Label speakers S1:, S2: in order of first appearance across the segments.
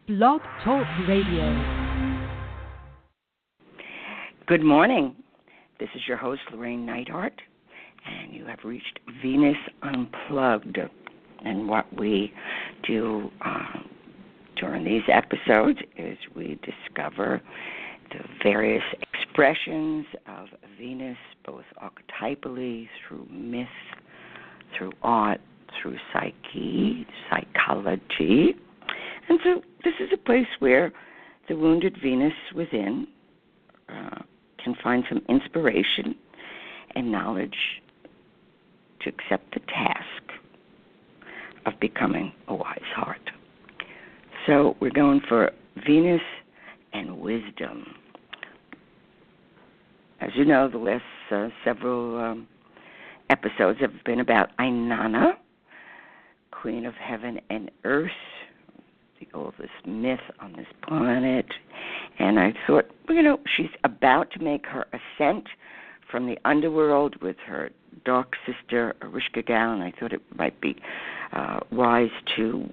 S1: Blog Talk Radio.
S2: Good morning. This is your host, Llorraine Neithardt, and you have reached Venus Unplugged. And what we do during these episodes is we discover the various expressions of Venus, both archetypally, through myth, through art, through psychology. And so this is a place where the wounded Venus within can find some inspiration and knowledge to accept the task of becoming a wise heart. So we're going for Venus and wisdom. As you know, the last several episodes have been about Inanna, Queen of Heaven and Earth, the oldest myth on this planet. And I thought, she's about to make her ascent from the underworld with her dark sister, Ereshkigal, and I thought it might be wise to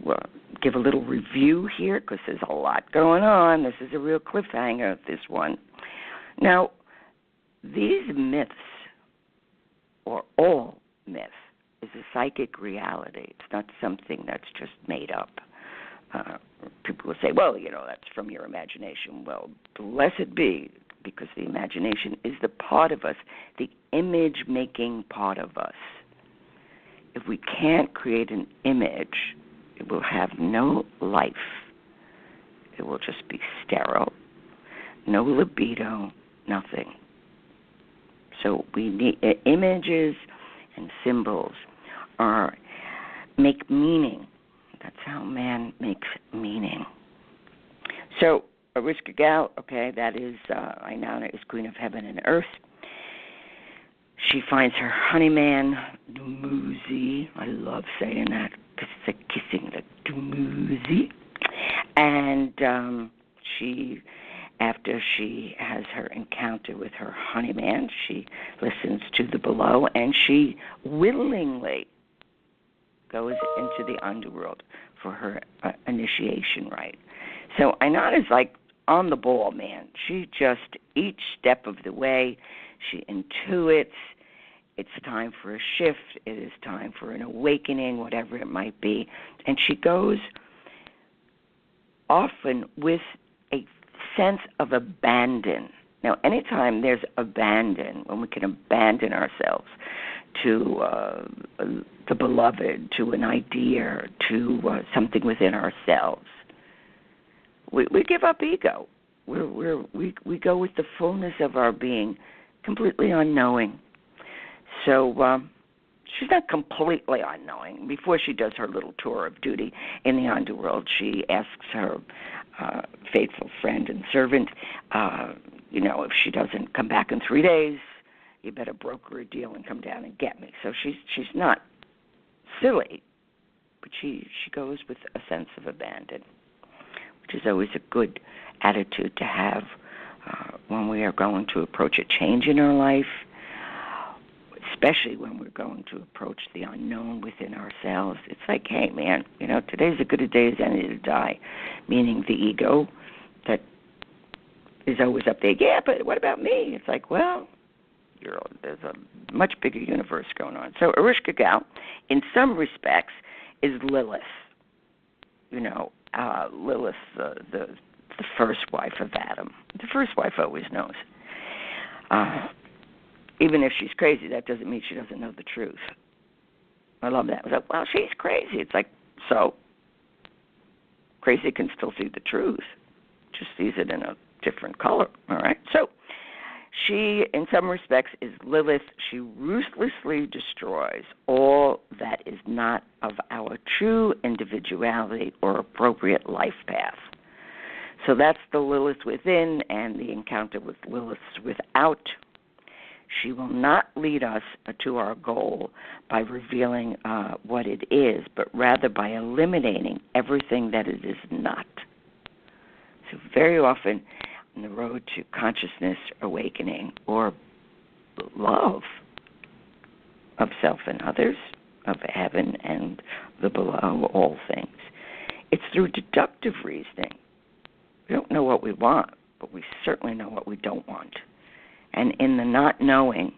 S2: give a little review here because there's a lot going on. This is a real cliffhanger, this one. Now, these myths, or all myth, is a psychic reality. It's not something that's just made up. People will say, well, that's from your imagination. Well, blessed be, because the imagination is the part of us, the image-making part of us. If we can't create an image, it will have no life. It will just be sterile, no libido, nothing. So we need images and symbols make meaning. That's how man makes meaning. So, Ereshkigal, that is, Inanna is Queen of Heaven and Earth. She finds her honeyman, Dumuzi. I love saying that because it's like kissing, like Dumuzi. And after she has her encounter with her honeyman, she listens to the below, and she willingly goes into the underworld for her initiation rite. So Inanna is like on the ball, man. She just, each step of the way, she intuits it's time for a shift, it is time for an awakening, whatever it might be. And she goes often with a sense of abandon. Now, anytime there's abandon, when we can abandon ourselves to the beloved, to an idea, to something within ourselves, we give up ego. We go with the fullness of our being, completely unknowing. So she's not completely unknowing. Before she does her little tour of duty in the underworld, she asks her faithful friend and servant, if she doesn't come back in 3 days, you better broker a deal and come down and get me. So she's not silly, but she goes with a sense of abandon, which is always a good attitude to have when we are going to approach a change in our life, especially when we're going to approach the unknown within ourselves. It's like, hey, man, today's as good a day as any to die, meaning the ego that is always up there. Yeah, but what about me? It's like, well, there's a much bigger universe going on. So Ereshkigal, in some respects, is Lilith. Lilith, the first wife of Adam. The first wife always knows. Even if she's crazy, that doesn't mean she doesn't know the truth. I love that. I was like, well, she's crazy. It's like, so crazy can still see the truth, just sees it in a different color. All right. So she, in some respects, is Lilith. She ruthlessly destroys all that is not of our true individuality or appropriate life path. So that's the Lilith within and the encounter with Lilith without. She will not lead us to our goal by revealing what it is, but rather by eliminating everything that it is not. So very often on the road to consciousness awakening or love of self and others, of heaven and the below, all things, it's through deductive reasoning We don't know what we want, but we certainly know what we don't want. And in the not knowing,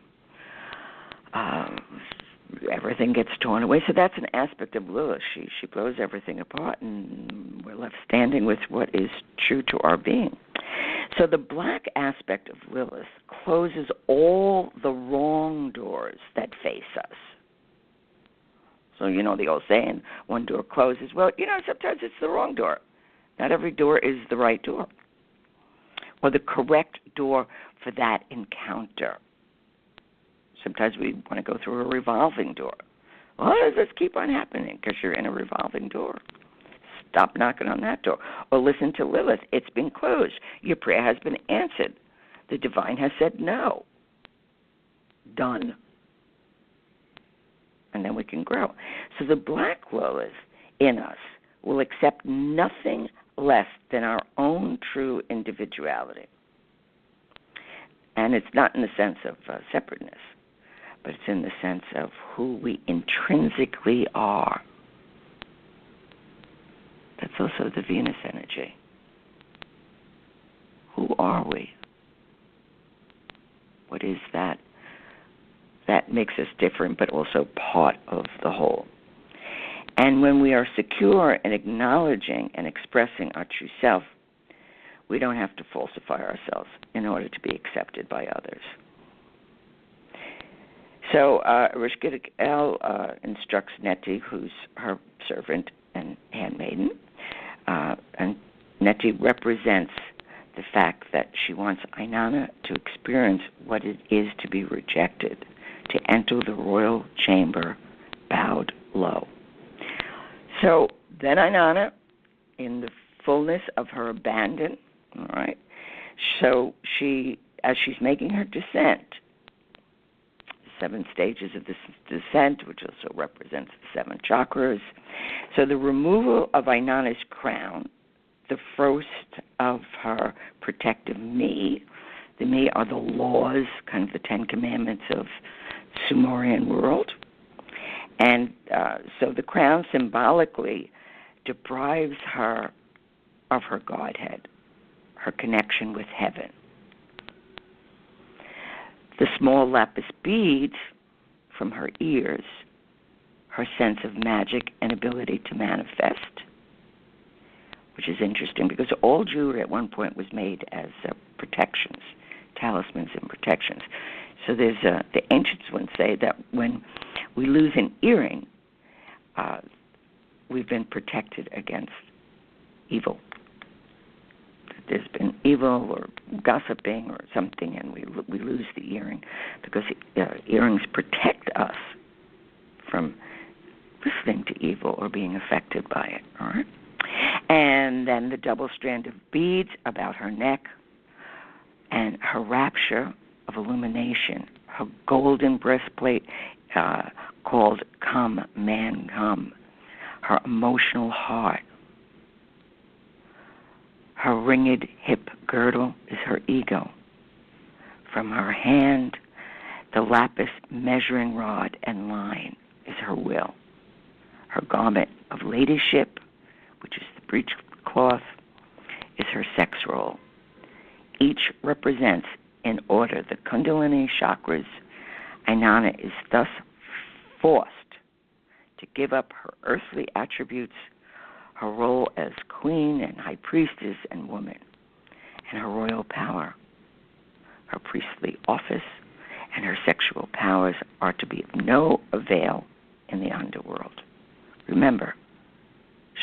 S2: everything gets torn away. So that's an aspect of Lilith. She blows everything apart, and we're left standing with what is true to our being. So the black aspect of Lilith closes all the wrong doors that face us. So you know the old saying, one door closes. Well, sometimes it's the wrong door. Not every door is the right door or the correct door for that encounter. Sometimes we want to go through a revolving door. Why does this keep on happening? Because you're in a revolving door. Stop knocking on that door. Or listen to Lilith. It's been closed. Your prayer has been answered. The divine has said no. Done. And then we can grow. So the black Lilith in us will accept nothing less than our own true individuality. And it's not in the sense of separateness, but it's in the sense of who we intrinsically are. That's also the Venus energy. Who are we? What is that? That makes us different, but also part of the whole. And when we are secure in acknowledging and expressing our true self, we don't have to falsify ourselves in order to be accepted by others. So Rishka El instructs Neti, who's her servant and handmaiden, and Neti represents the fact that she wants Ainana to experience what it is to be rejected, to enter the royal chamber bowed low. So then Ainana, in the fullness of her abandon, all right, so as she's making her descent, 7 stages of this descent, which also represents the 7 chakras. So the removal of Ainana's crown, the first of her protective me. The me are the laws, kind of the 10 commandments of Sumerian world. And so the crown symbolically deprives her of her godhead, her connection with heaven. The small lapis beads from her ears, her sense of magic and ability to manifest, which is interesting because all jewelry at one point was made as protections, talismans and protections. So there's the ancients would say that when we lose an earring, we've been protected against evil. There's been evil or gossiping or something, and we lose the earring because earrings protect us from listening to evil or being affected by it. All right, and then the double strand of beads about her neck and her rapture of illumination, her golden breastplate called "Come, Man, Come," her emotional heart. Her ringed hip girdle is her ego. From her hand, the lapis measuring rod and line is her will. Her garment of ladyship, which is the breechcloth, is her sex role. Each represents, in order, the Kundalini chakras. Ainana is thus forced to give up her earthly attributes, her role as queen and high priestess and woman, and her royal power. Her priestly office and her sexual powers are to be of no avail in the underworld. Remember,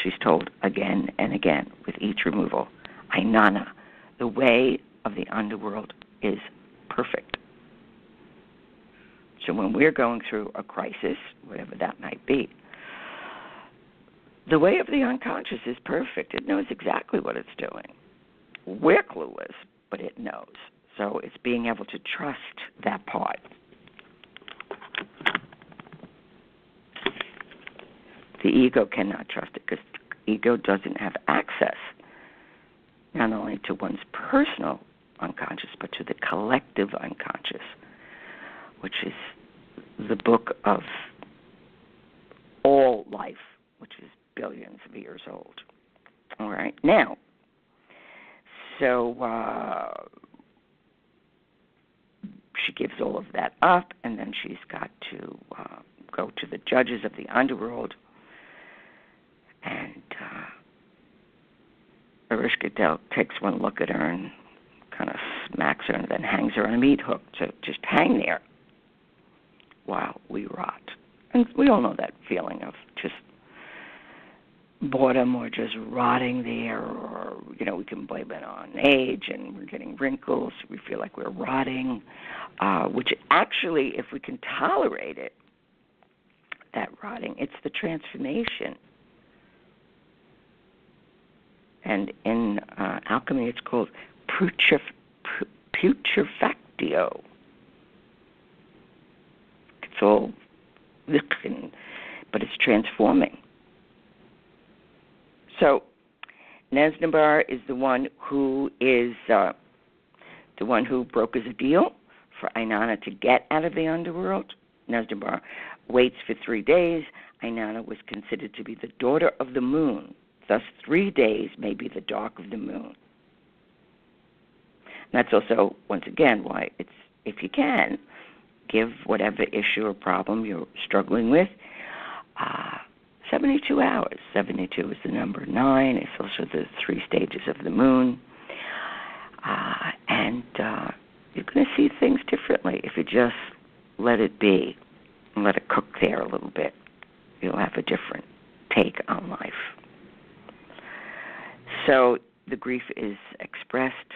S2: she's told again and again with each removal, Ainana, the way of the underworld is perfect. So when we're going through a crisis, whatever that might be, the way of the unconscious is perfect. It knows exactly what it's doing. We're clueless, but it knows. So it's being able to trust that part. The ego cannot trust it because the ego doesn't have access not only to one's personal unconscious, but to the collective unconscious, which is the book of all life, which is billions of years old. All right. Now, so she gives all of that up, and then she's got to go to the judges of the underworld, and Ereshkigal takes one look at her and kind of smacks her and then hangs her on a meat hook to just hang there while we rot. And we all know that feeling of just boredom or just rotting there, or, we can blame it on age and we're getting wrinkles. We feel like we're rotting, which actually, if we can tolerate it, that rotting, it's the transformation. And in alchemy, it's called putrefactio. It's all but it's transforming. So Neznabar is the one who brokers a deal for Ainana to get out of the underworld. Neznabar waits for 3 days. Ainana was considered to be the daughter of the moon. Thus, 3 days may be the dark of the moon. And that's also, once again, why it's, if you can, give whatever issue or problem you're struggling with 72 hours. 72 is the number 9. It's also the 3 stages of the moon. And you're going to see things differently if you just let it be and let it cook there a little bit. You'll have a different take on life. So the grief is expressed,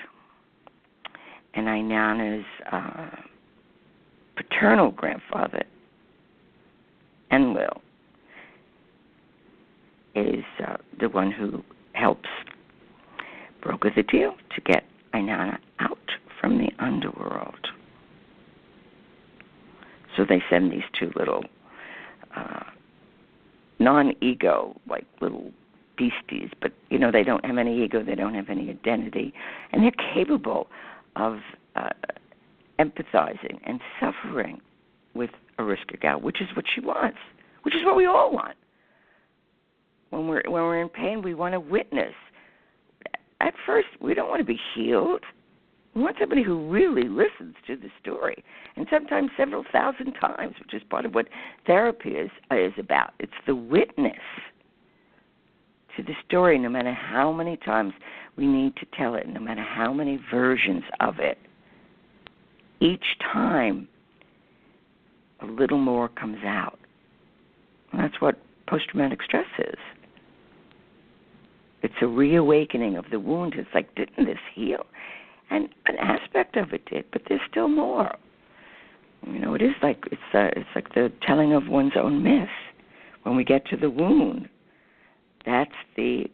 S2: and Ainana's paternal grandfather, Enlil, is the one who helps broker the deal to get Ainana out from the underworld. So they send these 2 little non-ego, like little beasties, but, they don't have any ego, they don't have any identity, and they're capable of empathizing and suffering with Ereshkigal, which is what she wants, which is what we all want. When we're in pain, we want to witness. At first, we don't want to be healed. We want somebody who really listens to the story, and sometimes several thousand times, which is part of what therapy is about. It's the witness to the story, no matter how many times we need to tell it, no matter how many versions of it. Each time, a little more comes out. And that's what post-traumatic stress is. It's a reawakening of the wound. It's like, didn't this heal? And an aspect of it did, but there's still more. It is like it's like the telling of one's own myth. When we get to the wound, that's the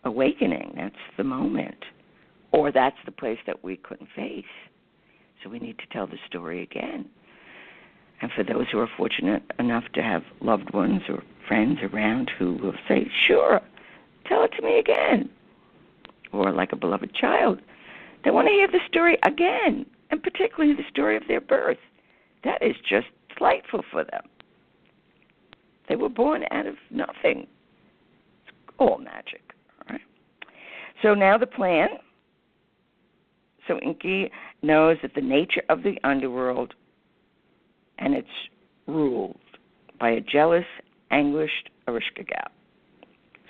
S2: awakening. That's the moment, or that's the place that we couldn't face. So we need to tell the story again. And for those who are fortunate enough to have loved ones or friends around who will say, "Sure, tell it to me again," or like a beloved child, they want to hear the story again, and particularly the story of their birth. That is just delightful for them. They were born out of nothing. It's all magic. All right? So now the plan. So Enki knows that the nature of the underworld, and it's ruled by a jealous, anguished Ereshkigal.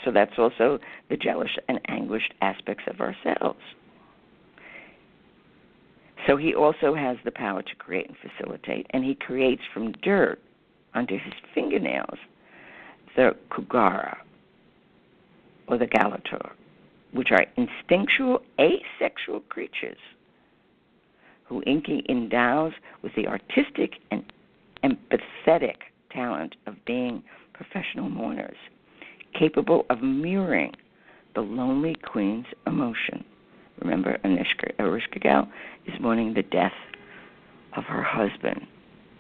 S2: So that's also the jealous and anguished aspects of ourselves. So he also has the power to create and facilitate, and he creates from dirt under his fingernails the Kugara, or the Galator, which are instinctual, asexual creatures who Enki endows with the artistic and empathetic talent of being professional mourners, capable of mirroring the lonely queen's emotion. Remember, Ereshkigal is mourning the death of her husband,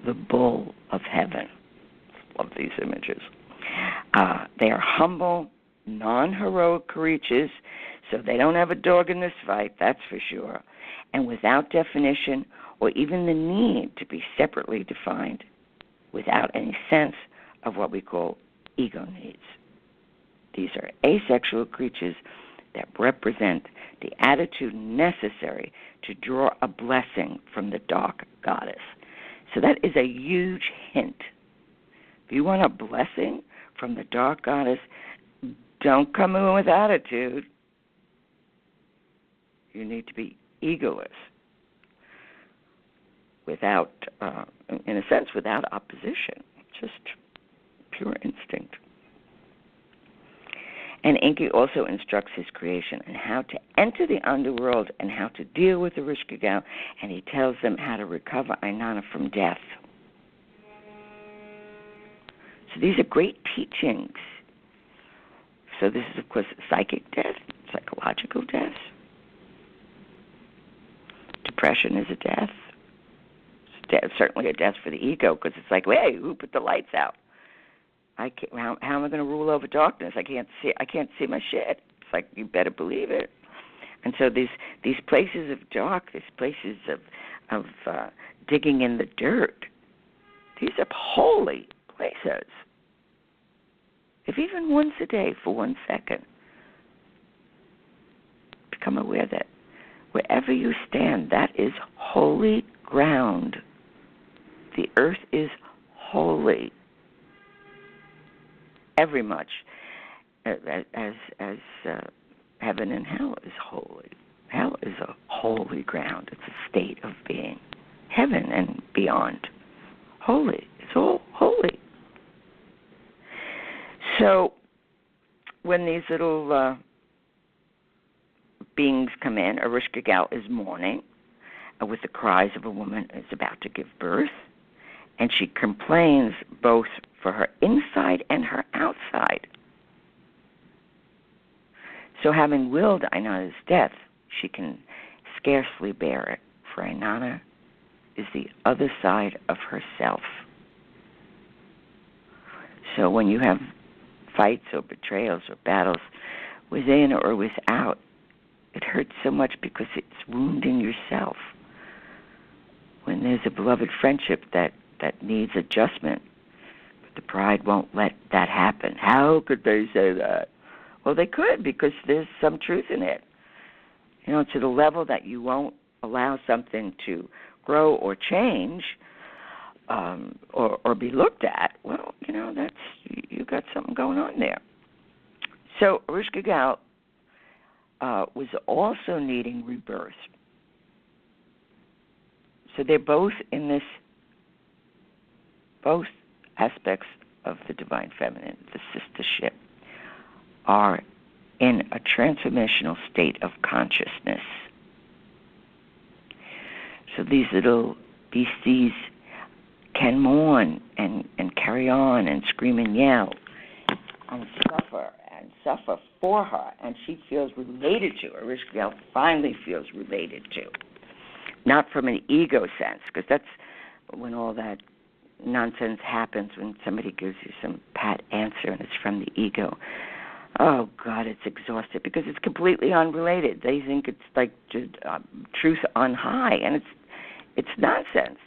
S2: the bull of heaven. Love these images. They are humble, non-heroic creatures, so they don't have a dog in this fight, that's for sure, and without definition or even the need to be separately defined, without any sense of what we call ego needs. These are asexual creatures that represent the attitude necessary to draw a blessing from the dark goddess. So that is a huge hint. If you want a blessing from the dark goddess, don't come in with attitude. You need to be egoless, without, in a sense, without opposition, just pure instinct. And Enki also instructs his creation on how to enter the underworld and how to deal with the Rishkigal, and he tells them how to recover Ainana from death. So these are great teachings. So this is, of course, psychic death, psychological death. Depression is a death. It's certainly a death for the ego, because it's like, hey, who put the lights out? How am I going to rule over darkness? I can't see my shit. It's like, you better believe it. And so these places of dark, these places of digging in the dirt, these are holy places. If even once a day for 1 second, become aware that wherever you stand, that is holy ground. The earth is holy, every much as heaven and hell is holy. Hell is a holy ground. It's a state of being. Heaven and beyond, holy. It's all holy. So when these little beings come in, Ereshkigal is mourning with the cries of a woman who is about to give birth, and she complains both for her inside and her outside. So having willed Ainana's death, she can scarcely bear it, for Ainana is the other side of herself. So when you have fights or betrayals or battles within or without, it hurts so much because it's wounding yourself. When there's a beloved friendship that needs adjustment, but the pride won't let that happen. How could they say that? Well, they could, because there's some truth in it. You know, to the level that you won't allow something to grow or change, or be looked at, well, you know, you got something going on there. So Ereshkigal was also needing rebirth. So they're both in this, both aspects of the divine feminine, the sistership, are in a transformational state of consciousness. So these little beasties can mourn and carry on and scream and yell and suffer for her, and she feels related to her. Ereshkigal finally feels related to. Not from an ego sense, because that's when all that nonsense happens, when somebody gives you some pat answer and it's from the ego. Oh, God, it's exhausted, because it's completely unrelated. They think it's like truth on high, and it's nonsense.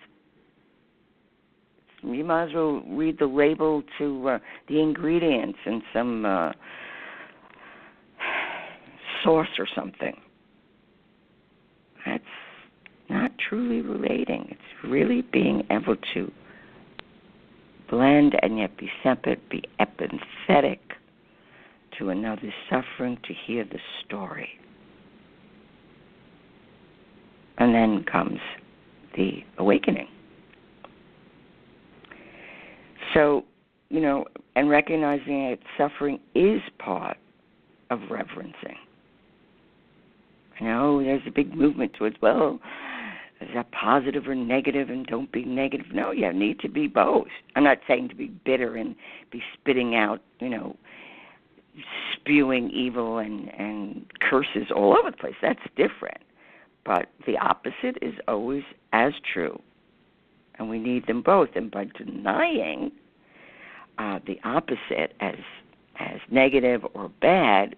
S2: You might as well read the label to the ingredients in some sauce or something. That's not truly relating. It's really being able to blend and yet be separate, be empathetic to another's suffering, to hear the story. And then comes the awakening. So, you know, and recognizing that suffering is part of reverencing. You know, there's a big movement towards, well, is that positive or negative, and don't be negative. No, you need to be both. I'm not saying to be bitter and be spitting out, you know, spewing evil and curses all over the place. That's different. But the opposite is always as true. And we need them both. And by denying the opposite as negative or bad,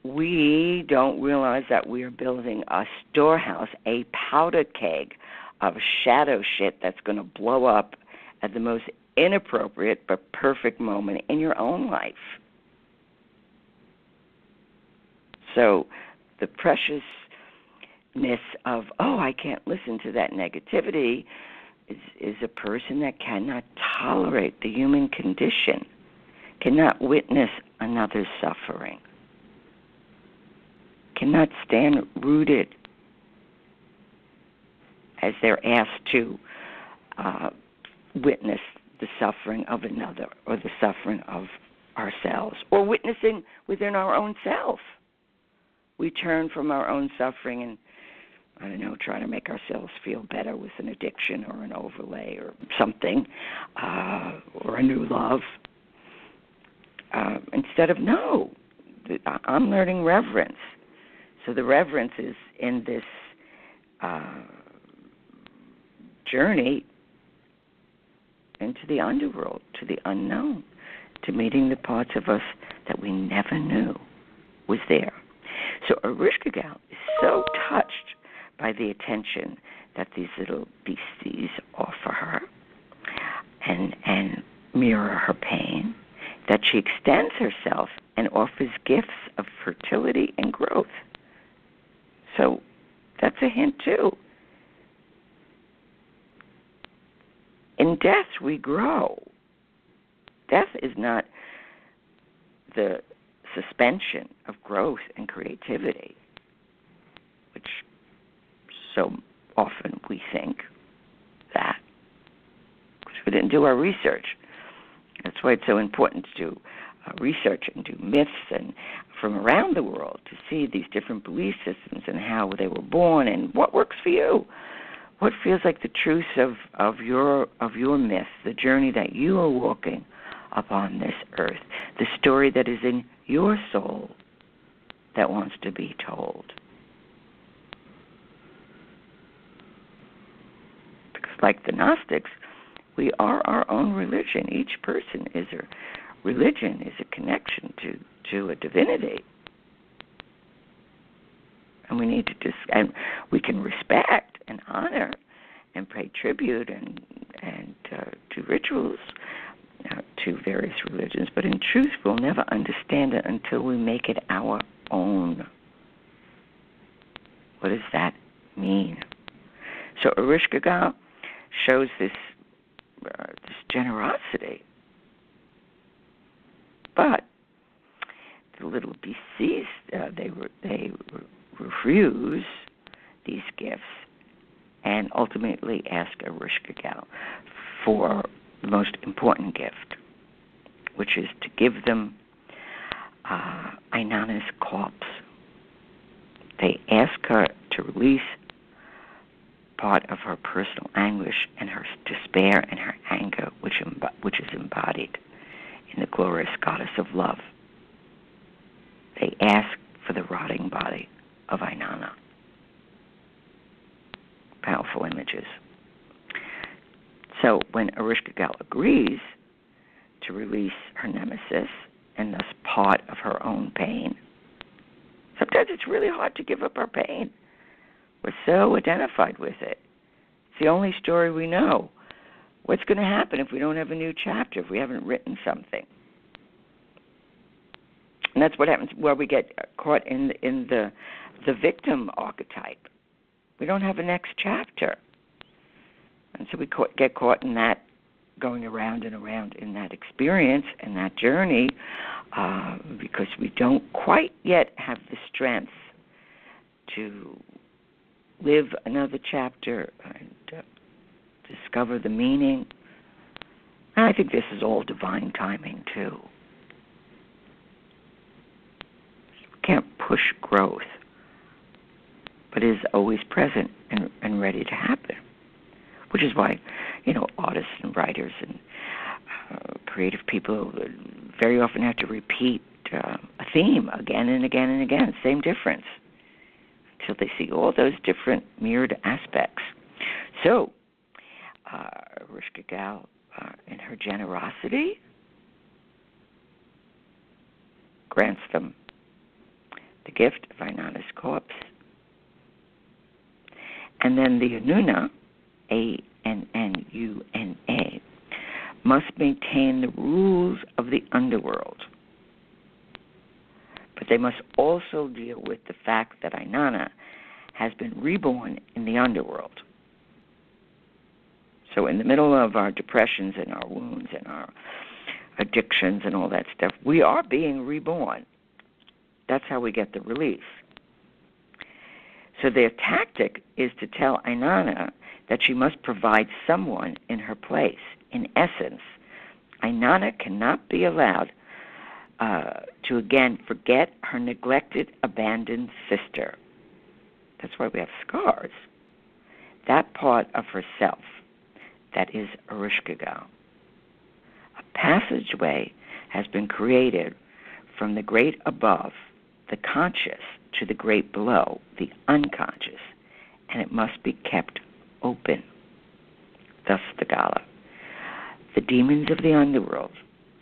S2: we don't realize that we are building a storehouse, a powder keg of shadow shit that's going to blow up at the most inappropriate but perfect moment in your own life. So the preciousness of, I can't listen to that negativity, is a person that cannot tolerate the human condition, cannot witness another's suffering, cannot stand rooted as they're asked to witness the suffering of another or the suffering of ourselves, or witnessing within our own self. We turn from our own suffering and, try to make ourselves feel better with an addiction or an overlay or something, or a new love. Instead of, no, I'm learning reverence. So the reverence is in this journey into the underworld, to the unknown, to meeting the parts of us that we never knew was there. So Ereshkigal is so touched by the attention that these little beasties offer her and mirror her pain, that she extends herself and offers gifts of fertility and growth. So that's a hint too. In death, we grow. Death is not the suspension of growth and creativity, which so often we think that, because we didn't do our research. That's why it's so important to do research and do myths and from around the world to see these different belief systems and how they were born and what works for you. What feels like the truth of your myth, the journey that you are walking upon this earth, the story that is in your soul that wants to be told. Because like the Gnostics, we are our own religion. Each person is a religion, is a connection to a divinity. And we need to and we can respect and honor and pay tribute and do rituals to various religions, but in truth we'll never understand it until we make it our own. What does that mean? So Ereshkigal shows this generosity, but the little BCs they refuse these gifts and ultimately ask Ereshkigal for the most important gift, which is to give them Ainana's corpse. They ask her to release part of her personal anguish and her despair and her anger, which is embodied in the glorious goddess of love. They ask for the rotting body of Ainana. Powerful images. So when Ereshkigal agrees to release her nemesis and thus part of her own pain, sometimes it's really hard to give up our pain. We're so identified with it. It's the only story we know. What's going to happen if we don't have a new chapter, if we haven't written something? And that's what happens where we get caught in the victim archetype. We don't have a next chapter. And so we get caught in that, going around and around in that experience and that journey because we don't quite yet have the strength to live another chapter and discover the meaning. And I think this is all divine timing, too. We can't push growth, but it is always present and ready to happen, which is why, artists and writers and creative people very often have to repeat a theme again and again and again, same difference, until they see all those different mirrored aspects. So, Ereshkigal, in her generosity, grants them the gift of Ainana's corpse. And then the Anuna, A-N-N-U-N-A, must maintain the rules of the underworld. But But they must also deal with the fact that Ainana has been reborn in the underworld. So in the middle of our depressions and our wounds and our addictions and all that stuff, we are being reborn. That's how we get the relief. So their tactic is to tell Ainana that she must provide someone in her place. In essence, Ainana cannot be allowed to again forget her neglected, abandoned sister. That's why we have scars. That part of herself that is Ereshkigal. A passageway has been created from the great above, the conscious, to the great below, the unconscious, and it must be kept open. Thus the Gala. The demons of the underworld,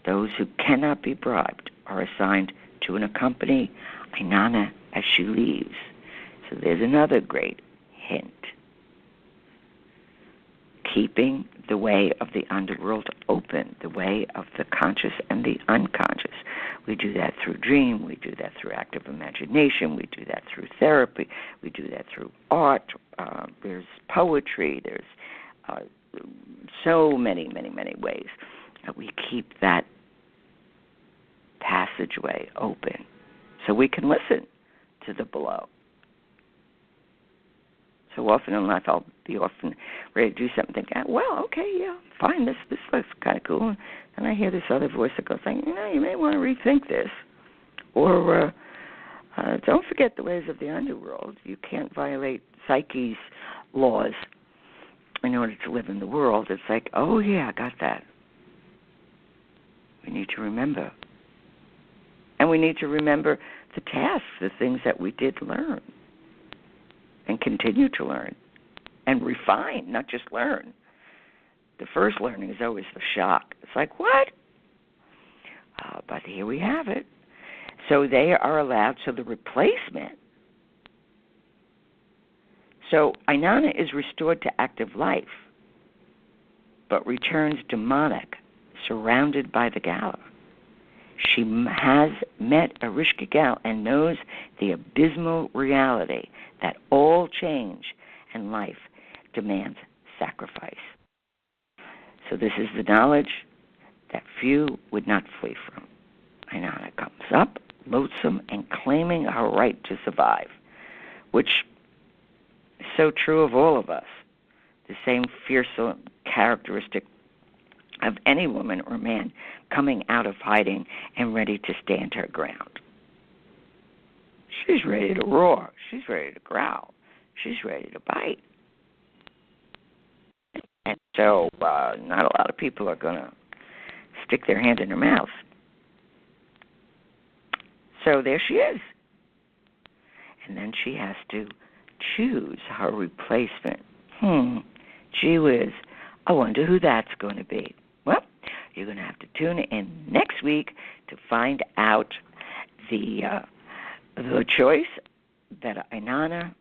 S2: those who cannot be bribed, are assigned to accompany Ainana as she leaves. So there's another great hint. Keeping the way of the underworld open, the way of the conscious and the unconscious. We do that through dream, we do that through active imagination, we do that through therapy, we do that through art, there's poetry, there's so many ways that we keep that passageway open so we can listen to the below. So often in life, I'll be often ready to do something, thinking, well, okay, yeah, fine, this looks kind of cool. And I hear this other voice that goes, you may want to rethink this. Or don't forget the ways of the underworld. You can't violate Psyche's laws in order to live in the world. It's like, oh, yeah, I got that. We need to remember. And we need to remember the tasks, the things that we did learn and continue to learn and refine, not just learn. The first learning is always the shock. It's like, what? But here we have it. So they are allowed, so the replacement. So Ainana is restored to active life, but returns demonic, surrounded by the Gala. She has met Ereshkigal and knows the abysmal reality that all change in life demands sacrifice. So this is the knowledge that few would not flee from. Ainana comes up, loathsome, and claiming her right to survive, which is so true of all of us. The same fearsome characteristic of any woman or man coming out of hiding and ready to stand her ground. She's ready to roar. She's ready to growl. She's ready to bite. And so not a lot of people are going to stick their hand in her mouth. So there she is. And then she has to choose her replacement. Gee whiz, I wonder who that's going to be. Well, you're going to have to tune in next week to find out the choice that Ainana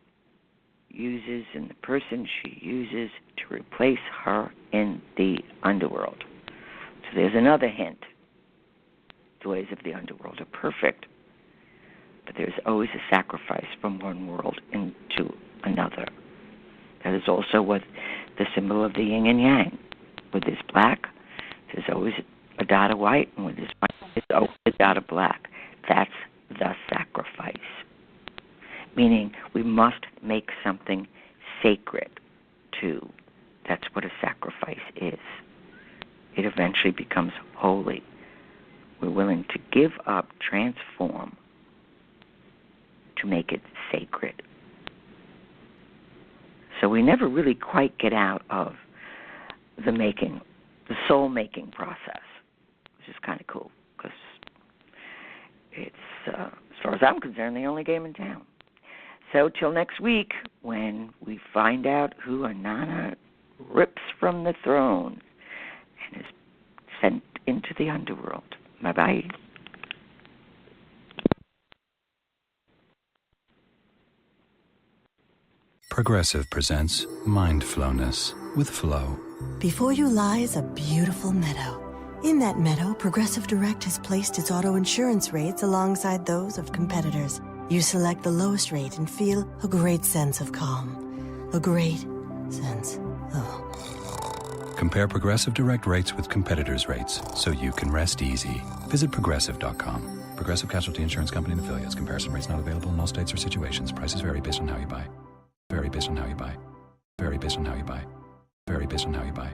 S2: uses and the person she uses to replace her in the underworld. So there's another hint. The ways of the underworld are perfect, but there's always a sacrifice from one world into another. That is also what the symbol of the yin and yang. With this black, there's always a dot of white, and with this white, there's always a dot of black. That's the sacrifice. Meaning we must make something sacred too. That's what a sacrifice is. It eventually becomes holy. We're willing to give up, transform, to make it sacred. So we never really quite get out of the soul-making process, which is kind of cool, because it's, as far as I'm concerned, the only game in town. So till next week, when we find out who Ainana rips from the throne and is sent into the underworld. Bye-bye.
S3: Progressive presents Mindfulness with Flow.
S4: Before you lies a beautiful meadow, In that meadow, Progressive Direct has placed its auto insurance rates alongside those of competitors. You select the lowest rate and feel a great sense of calm. A great sense of...
S3: Compare Progressive Direct rates with competitors' rates so you can rest easy. Visit Progressive.com. Progressive Casualty Insurance Company and Affiliates. Comparison rates not available in all states or situations. Prices vary based on how you buy. Vary based on how you buy. Vary based on how you buy. Vary based on how you buy.